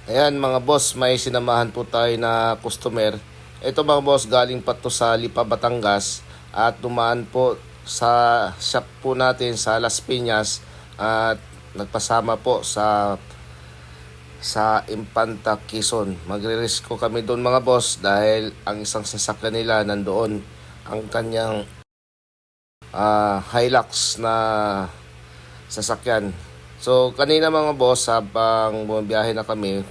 Ayan mga boss, may sinamahan po tayo na customer. Ito mga boss, galing pa to sa Lipa, Batangas at dumaan po sa shop po natin sa Las Piñas at nagpasama po sa Infanta, Quezon. Magre-risko kami doon mga boss dahil ang isang sasakyan nila nandoon, ang kanyang Hilux na sasakyan. So kanina mga boss, habang bumibiyahe na kami,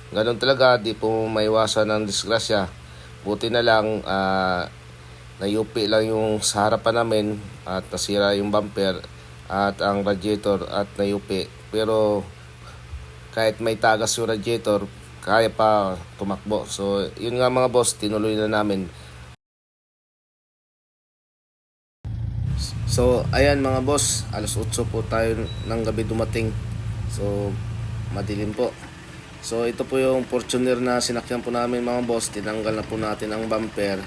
ganun talaga, di po maiwasan ng disgrasya. Buti na lang, nayupi lang yung sa harapan namin at nasira yung bumper at ang radiator at nayupi. Pero kahit may tagas yung radiator, kaya pa tumakbo. So yun nga mga boss, tinuloy na namin. So ayan mga boss, alas 8 po tayo ng gabi dumating. So madilim po. So ito po yung Fortuner na sinakyan po namin mga boss. Tinanggal na po natin ang bumper.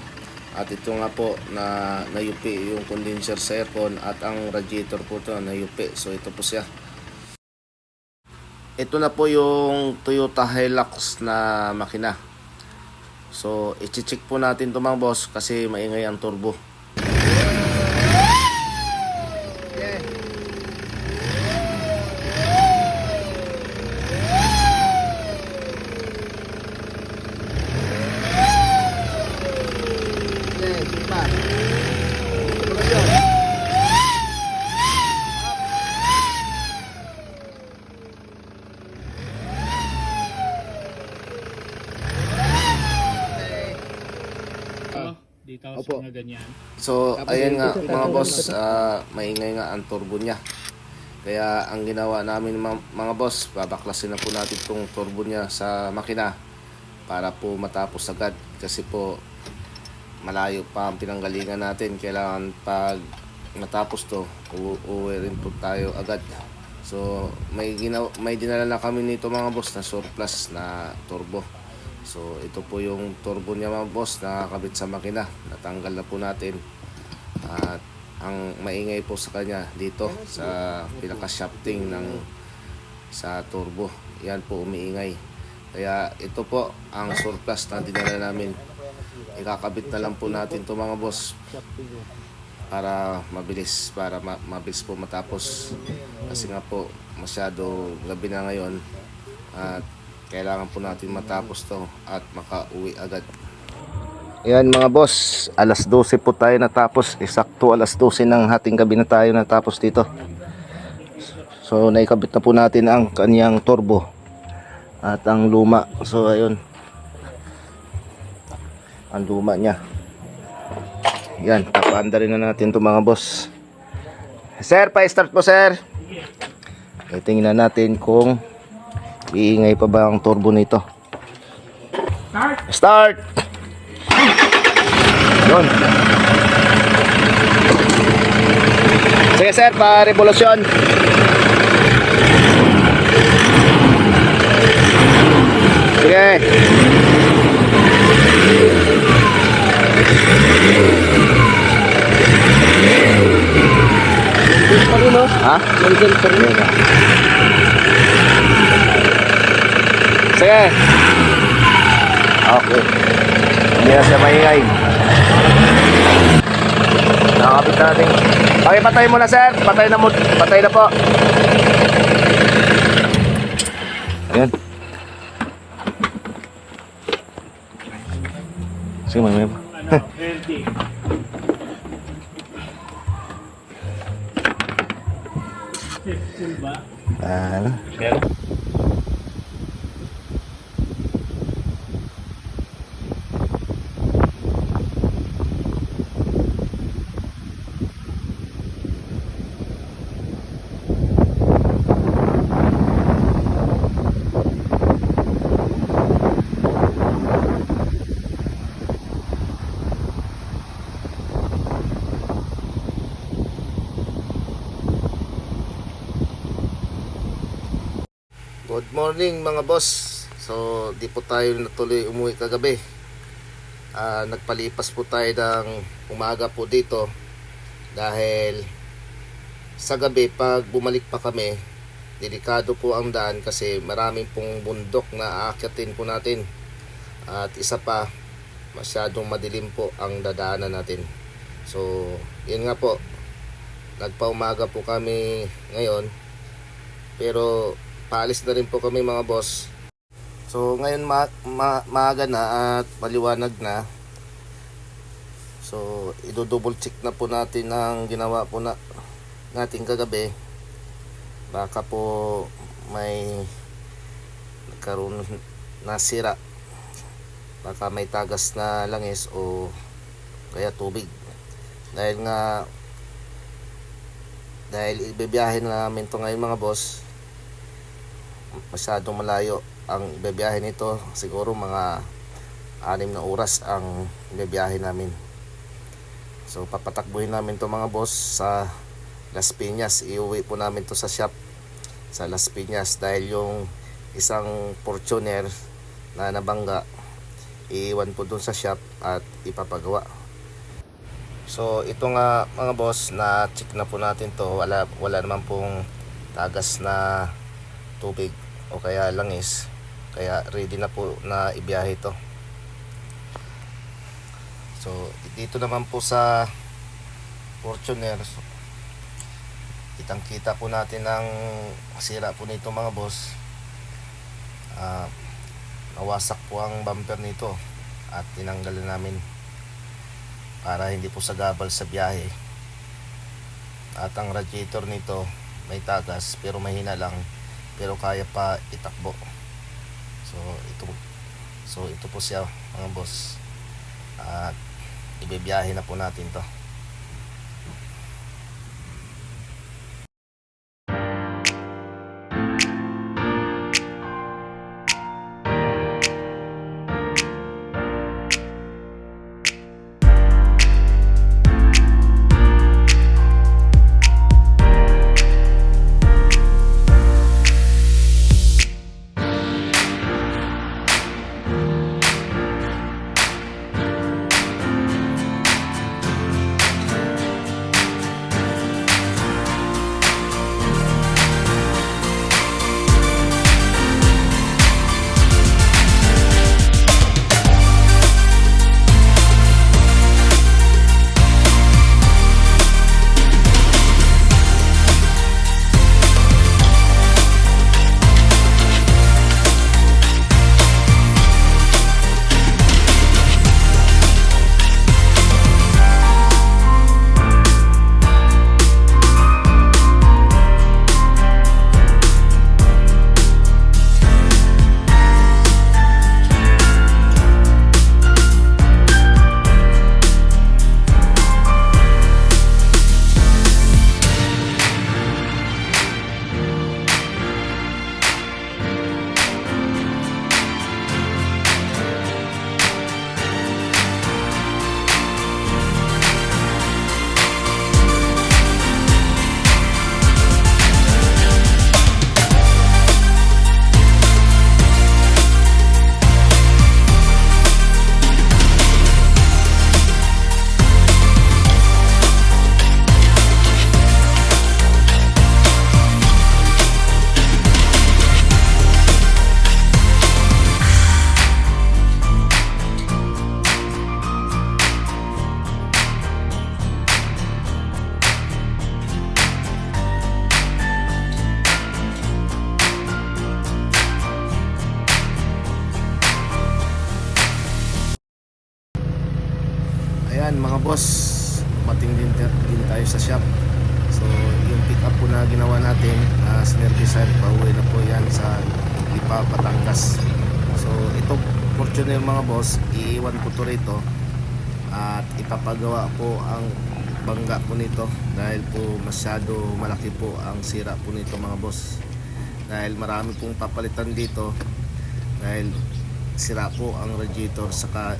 At ito nga po na nayupi yung condenser sa aircon at ang radiator po ito nayupi. So ito po siya. Ito na po yung Toyota Hilux na makina. So i-check po natin ito mga boss kasi maingay ang turbo. Dito Opo. sa ganyan. So ayan nga mga boss, maingay nga ang turbo niya. Kaya ang ginawa namin mga boss, babaklasin na po natin itong turbo niya sa makina para po matapos agad. Kasi po malayo pa ang pinanggalingan natin. Kailangan pag matapos to, uuwi rin po tayo agad. So may dinala na kami nito mga boss na surplus na turbo. So ito po yung turbo niya mga boss na nakakabit sa makina. Natanggal na po natin. At ang maingay po sa kanya dito sa pinaka-shafting sa turbo. Yan po umiingay. Kaya ito po ang surplus na dinala namin. Ikakabit na lang po natin to mga boss para mabilis po matapos. Kasi nga po masyado gabi na ngayon at kailangan po natin matapos to at makauwi agad. Ayan mga boss, alas 12 po tayo natapos. Eksakto alas 12 ng hating gabi na tayo natapos dito. So naikabit na po natin ang kanyang turbo at ang luma. So ayun, ang luma niya. Yan, papaanda rin na natin to mga boss. Sir, pa-start po sir. Tingnan natin kung iingay pa ba ang turbo nito. Start! Yun. Sige sir, pa-revolusyon. Sige. Ha? Sige. Okay. Hindi na siya maingay. Nakakapit na natin. Okay, patay mo na sir. Patay na po. Ayan. Sige, may pa. Ready. Ba? Meron. Good morning mga boss. So di po tayo natuloy umuwi kagabi. Nagpalipas po tayo ng umaga po dito dahil sa gabi pag bumalik pa kami delikado po ang daan kasi maraming pong bundok na aakyatin po natin. At isa pa, masyadong madilim po ang dadaanan natin. So, yun nga po, nagpaumaga po kami ngayon, pero paalis na rin po kami mga boss. So ngayon maaga na at maliwanag na. So i-double check na po natin ang ginawa po natin kagabi. Baka po may nagkaroon na sira. Baka may tagas na langis o kaya tubig. Dahil ibibiyahe na namin to ngayon mga boss. Masyadong malayo ang ibibiyahe nito. Siguro mga 6 na oras ang ibibiyahe namin. So papatakbuhin namin to mga boss sa Las Piñas. Iuwi po namin to sa shop sa Las Piñas dahil yung isang Fortuner na nabangga iiwan po dun sa shop at ipapagawa. So ito nga mga boss, na check na po natin to. Wala naman pong tagas na tubig o kaya langis, kaya ready na po na ibiyahe ito. So dito naman po sa Fortuner, kitang kita po natin ang sira po nito mga boss. Nawasak po ang bumper nito at tinanggal namin para hindi po sagabal sa biyahe. At ang radiator nito may tagas pero mahina lang, pero kaya pa itakbo. So ito po siya mga boss, at ibibiyahe na po natin to. Ayan mga boss, mating din tayo sa shop. So yung pick up po na ginawa natin, sinervisan, pauwi na po yan sa Lipa, Batangas. So ito Fortuner mga boss, iiwan ko to rito at ipapagawa po ang bangga po nito dahil po masyado malaki po ang sira po nito mga boss. Dahil marami pong papalitan dito dahil sira po ang radiator saka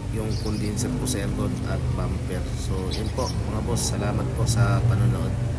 yung condenser po sa aircon at bumper. So yun po mga boss, salamat po sa panonood.